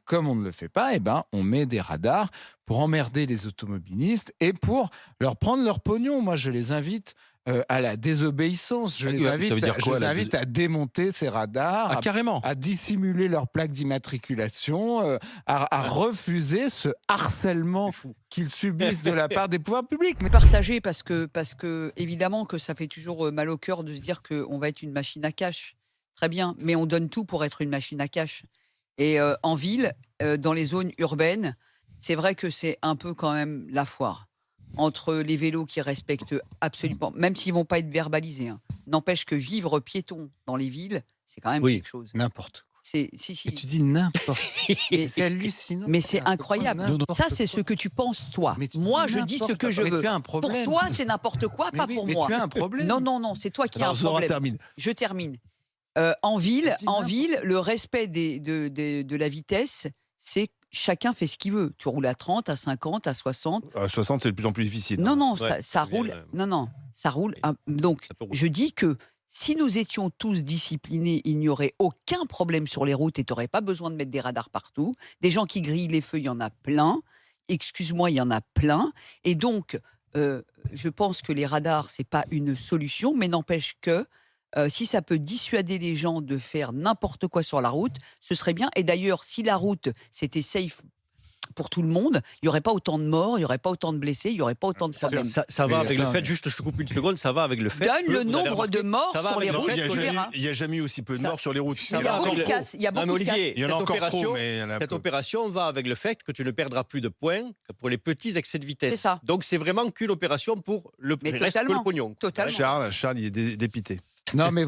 comme on ne le fait pas, eh ben, on met des radars pour emmerder les automobilistes et pour leur prendre leur pognon. Moi, je les invite à la désobéissance. Je les Ça veut dire je quoi les invite à démonter ces radars, Ah, carrément. à dissimuler leurs plaques d'immatriculation, à refuser ce harcèlement C'est fou. qu'ils subissent de la part des pouvoirs publics. Mais Partagé parce que évidemment que ça fait toujours mal au cœur de se dire qu'on va être une machine à cash. Très bien, mais on donne tout pour être une machine à cash. Et en ville, dans les zones urbaines, c'est vrai que c'est un peu quand même la foire. Entre les vélos qui respectent absolument, même s'ils vont pas être verbalisés, hein. N'empêche que vivre piéton dans les villes, c'est quand même Oui. quelque chose. n'importe quoi. Si, Et si. tu dis n'importe Mais, C'est hallucinant. mais c'est N'importe incroyable. quoi, n'importe Ça, c'est quoi. ce que tu penses, toi. Mais tu Moi, dis je dis ce n'importe que je quoi. Mais veux. tu as un Pour problème. toi, c'est n'importe quoi, Mais pas oui, pour mais moi. tu as un problème. Non, non, non, c'est toi qui as un Alors, Zora problème. termine. Je termine. En ville, Tu dis n'importe le respect de la vitesse, c'est chacun fait ce qu'il veut. Tu roules à 30, à 50, à 60. À 60, c'est de plus en plus difficile. Non, non, Ouais, ça c'est bien, roule. Non, non, ça roule. Oui. Donc, Ça peut rouler. je dis que si nous étions tous disciplinés, il n'y aurait aucun problème sur les routes et tu n'aurais pas besoin de mettre des radars partout. Des gens qui grillent les feux, il y en a plein. Excuse-moi, il y en a plein. Et donc, je pense que les radars, c'est pas une solution, mais n'empêche que si ça peut dissuader les gens de faire n'importe quoi sur la route, ce serait bien. Et d'ailleurs, si la route, c'était safe pour tout le monde, il n'y aurait pas autant de morts, il n'y aurait pas autant de blessés, il n'y aurait pas autant de problèmes. Ça va Mais avec le attends, fait, mais- juste je te coupe une seconde, ça va avec le fait. Donne que le vous avez nombre remarqué, de morts ça va sur avec les le routes, fait Il y a tu que- verras. il y a jamais eu aussi peu de Ça- morts sur les routes. Il y a beaucoup de casse, il y a Non, mais beaucoup de casse. Olivier, Il y en a cette encore opération, trop, mais il y en a cette peu. opération va avec le fait que tu ne perdras plus de points que pour les petits excès de vitesse. C'est ça. Donc c'est vraiment qu'une opération pour le Mais reste que le totalement, pognon. totalement. Charles, il est dépité. Non, mais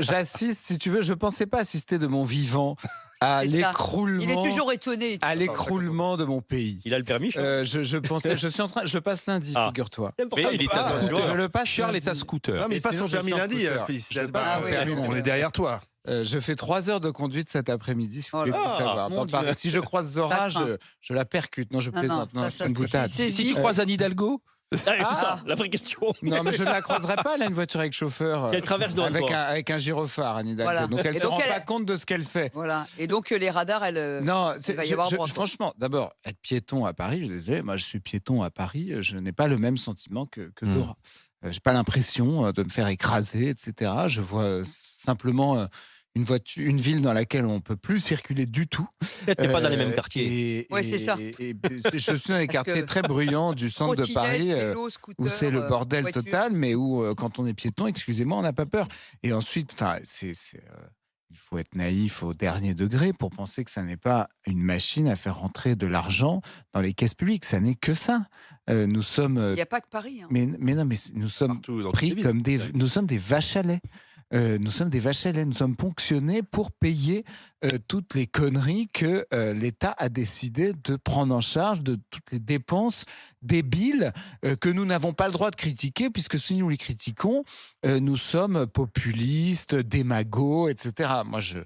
j'assiste, si tu veux, je pensais pas assister de mon vivant à C'est ça. Il est l'écroulement, toujours étonné. à l'écroulement de mon pays. Il a le permis, Charles Je pensais, je le passe lundi, Ah. figure-toi. C'est important. Mais il est à Ah, scooter. Je le passe Charles est à lundi. scooter. Non, mais Et il passe sinon, son je permis suis en lundi. scooter. Félicitations. Je passe mon Bah, permis on lundi. est derrière toi. Je fais 3 heures de conduite cet après-midi, si vous Oh voulez là tout là. savoir. Mon Dans Dieu. Paris. Si je croise Zora, Ça craint. je la percute. Non, je Non, plaisante. non, Non, ça, c'est une boutade. c'est Si tu vite. croises Anne Hidalgo, Ah, c'est Ah. ça, la vraie question. Non, mais je ne la croiserai pas, elle a une voiture avec chauffeur. Si elle traverse devant toi. avec un gyrophare, Anne Hidalgo. Voilà. Donc elle Et ne se donc rend elle- pas compte de ce qu'elle fait. Voilà. Et donc les radars, Non, il va y avoir droit, quoi. franchement, d'abord, être piéton à Paris, je suis désolé, moi je suis piéton à Paris, je n'ai pas le même sentiment que Zora. J'ai pas l'impression de me faire écraser, etc. Je vois simplement une ville dans laquelle on peut plus circuler du tout. Peut-être t'es pas dans les mêmes quartiers. Ouais, c'est ça. Je suis dans des Parce quartiers que très bruyants du centre de Trottinette, Paris. vélo, scooter, Où c'est le bordel voiture. total, mais où quand on est piéton, excusez-moi, on n'a pas peur. Et ensuite, il faut être naïf au dernier degré pour penser que ça n'est pas une machine à faire rentrer de l'argent dans les caisses publiques. Ça n'est que ça. Nous sommes, Il n'y a pas que Paris. Hein. mais non, mais nous sommes Partout, dans toutes pris les villes. comme Ouais. nous sommes des vaches à lait. Nous sommes des vaches à lait, nous sommes ponctionnés pour payer toutes les conneries que l'État a décidé de prendre en charge, de toutes les dépenses débiles que nous n'avons pas le droit de critiquer, puisque si nous les critiquons, nous sommes populistes, démagos, etc. Moi, je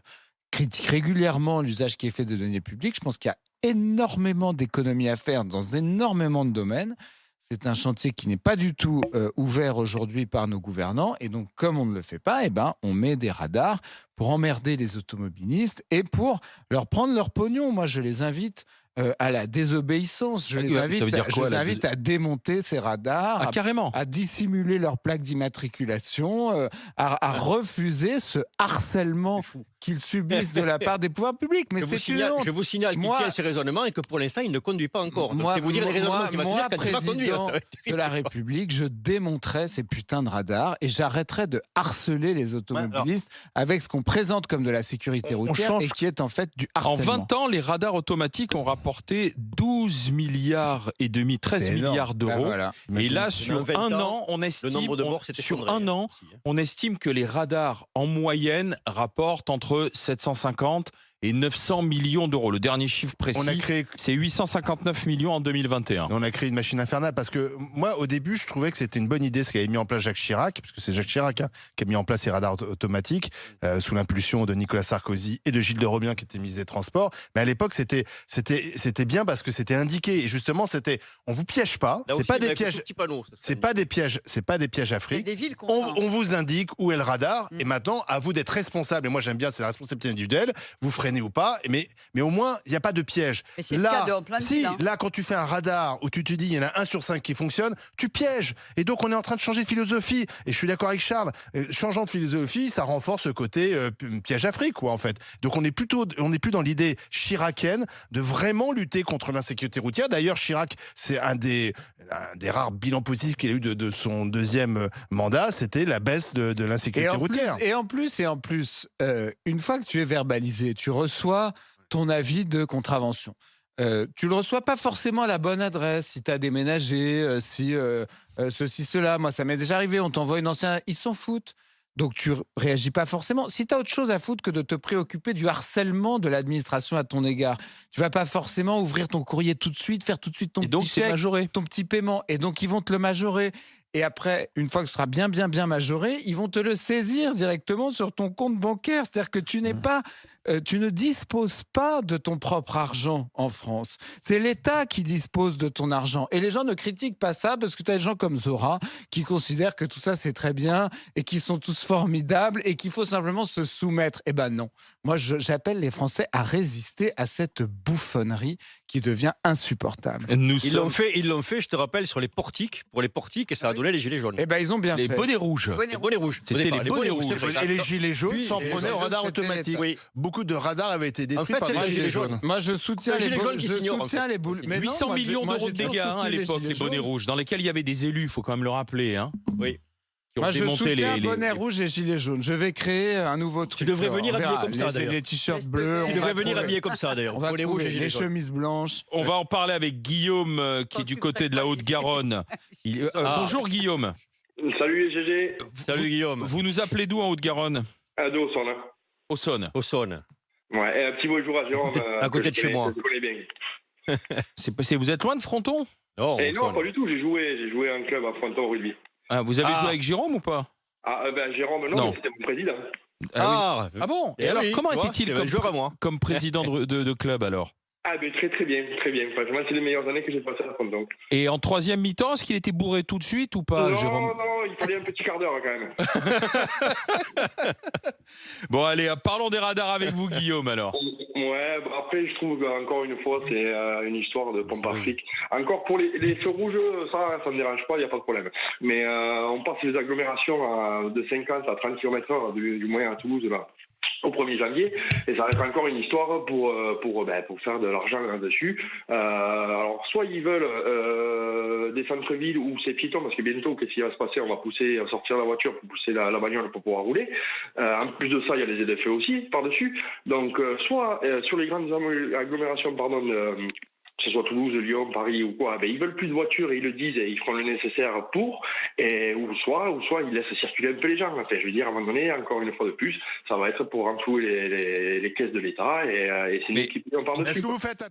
critique régulièrement l'usage qui est fait de deniers publics. Je pense qu'il y a énormément d'économies à faire dans énormément de domaines. C'est un chantier qui n'est pas du tout ouvert aujourd'hui par nos gouvernants. Et donc, comme on ne le fait pas, eh ben, on met des radars pour emmerder les automobilistes et pour leur prendre leur pognon. Moi, je les invite à la désobéissance. Je les Ça invite, veut dire je quoi, les la invite à démonter ces radars, ah, carrément. à dissimuler leurs plaques d'immatriculation, à refuser ce harcèlement C'est fou. qu'ils subissent de la part des pouvoirs publics. Mais c'est une honte. Je vous signale qu'il Moi- tient ces raisonnements et que pour l'instant, il ne conduit pas encore. Donc, Moi- c'est vous dire les raisonnements qu'il va moi, tenir quand il va conduire. président Ça va être de la terrible. République, je démonterai ces putains de radars et j'arrêterai de harceler les automobilistes avec ce qu'on présente comme de la sécurité On routière change. et qui est en fait du En harcèlement. 20 ans, les radars automatiques ont rapporté 12 milliards et demi, 13 C'est énorme. milliards d'euros. Ben voilà. Et là, Dans sur 20 un ans, an, on Le estime, nombre de morts, c'était sur un an, on estime que les radars, en moyenne, rapportent entre 750 et 900 millions d'euros. Le dernier chiffre On a précis, créé c'est 859 millions en 2021. On a créé une machine infernale parce que moi, au début, je trouvais que c'était une bonne idée ce qu'avait mis en place Jacques Chirac, parce que c'est Jacques Chirac qui a mis en place ces radars automatiques sous l'impulsion de Nicolas Sarkozy et de Gilles de Robien qui était ministre des Transports. Mais à l'époque, c'était bien parce que c'était indiqué et justement, on vous piège pas. Là C'est aussi, pas il y a des un pièges. petit panneau, ça, C'est pas des pièges. C'est pas des pièges Il y a Afrique. des villes qu'on On vous indique où est le radar Mm. et maintenant à vous d'être responsable. Et moi, j'aime bien, c'est la responsabilité individuelle. Vous ferez freiner ou pas, mais au moins, il n'y a pas de piège. Mais c'est le cas de plein de villes, hein. Là, quand tu fais un radar où tu te dis il y en a 1 sur 5 qui fonctionne, tu pièges. Et donc, on est en train de changer de philosophie. Et je suis d'accord avec Charles, changeant de philosophie, ça renforce ce côté piège Afrique, quoi, en fait. Donc, on n'est plus dans l'idée chiracienne de vraiment lutter contre l'insécurité routière. D'ailleurs, Chirac, c'est un des rares bilans positifs qu'il a eu de son deuxième mandat, c'était la baisse de l'insécurité routière. Et en plus, une fois que tu es verbalisé, tu reçois ton avis de contravention. Tu le reçois pas forcément à la bonne adresse, si tu as déménagé, ceci, cela. Moi, ça m'est déjà arrivé, on t'envoie une ancienne... Ils s'en foutent. Donc, tu réagis pas forcément. Si tu as autre chose à foutre que de te préoccuper du harcèlement de l'administration à ton égard, tu vas pas forcément ouvrir ton courrier tout de suite, faire tout de suite ton donc, petit c'est chèque, majoré. ton petit paiement. Et donc, ils vont te le majorer. Et après, une fois que ce sera bien majoré, ils vont te le saisir directement sur ton compte bancaire. C'est-à-dire que tu ne disposes pas de ton propre argent en France. C'est l'État qui dispose de ton argent. Et les gens ne critiquent pas ça parce que tu as des gens comme Zora qui considèrent que tout ça c'est très bien et qui sont tous formidables et qu'il faut simplement se soumettre. Eh ben non. Moi, j'appelle les Français à résister à cette bouffonnerie qui devient insupportable. Ils l'ont fait, je te rappelle, sur les portiques, pour les portiques, et ça a donné les gilets jaunes. Eh ben ils ont bien Les fait. bonnets rouges. Les bonnets rouges. C'était les bonnets rouges. c'est vrai. Et les gilets jaunes Puis, s'en les prenaient gilets au radar jaunes, c'était automatique. Oui. Beaucoup de radars avaient été détruits En fait, par c'est les les gilets gilets jaunes. jaunes. Moi, je soutiens C'est les les gilets jaunes qui s'ignorent, en fait. les boules. Mais 800 non, millions moi, d'euros j'ai de toujours dégâts à soutenu l'époque, les bonnets jaunes. rouges, dans lesquels il y avait des élus, il faut quand même le rappeler. Hein, Oui. qui ont Moi, je démonté soutiens bonnet rouge et gilet jaune. Je vais créer un nouveau truc. devrais venir On habillé verra. comme ça, d'ailleurs. Les t-shirts bleus. Tu on devrais va venir trouver. habillé comme ça, d'ailleurs. On va Bonnets rouges et trouver gilets les jaunes. chemises blanches. On va en parler avec Guillaume, qui est du côté de la Haute-Garonne. Bonjour Guillaume. Salut les GG. Salut Guillaume. Vous nous appelez d'où en Haute-Garonne? À dos, son, hein. Au Saône. Au Saône. Ouais, et un petit bonjour à Jérôme. À côté de chez moi. Je connais bien. Vous êtes loin de Fronton? Non, Et au non, Saône. pas du tout. J'ai joué en club à Fronton au rugby. Ah, vous avez Ah. joué avec Jérôme ou pas? Ah, ben Jérôme, non, Non. mais c'était mon président. Ah, oui. Ah bon? Et alors, oui, comment tu vois, était-il c'est un joueur à moi. comme président de club alors? Ah, ben très très bien, très bien. Franchement, c'est les meilleures années que j'ai passées à Fronton. Et en troisième mi-temps, est-ce qu'il était bourré tout de suite ou pas, non, Jérôme? non, il fallait un petit quart d'heure quand même. Bon, allez, parlons des radars avec vous, Guillaume, alors. Ouais, bah après, je trouve qu'encore une fois, c'est une histoire de pompe à fric. Encore pour les feux rouges, ça me dérange pas, il n'y a pas de problème. Mais on passe les agglomérations de 50 à 30 km/h, du moins à Toulouse, là, au 1er janvier, et ça reste encore une histoire pour faire de l'argent là-dessus. Alors, soit ils veulent des centres-villes où c'est piéton, parce que bientôt, qu'est-ce qui va se passer? On va sortir la voiture pour pousser la bagnole pour pouvoir rouler. En plus de ça, il y a les ZFE aussi, par-dessus. Donc, soit sur les grandes agglomérations, que ce soit Toulouse, Lyon, Paris ou quoi, ils veulent plus de voitures et ils le disent et ils feront le nécessaire pour, ou soit ils laissent circuler un peu les gens. Enfin, je veux dire, à un moment donné, encore une fois de plus, ça va être pour renflouer les caisses de l'État et c'est nous qui payons par-dessus. Est-ce que vous faites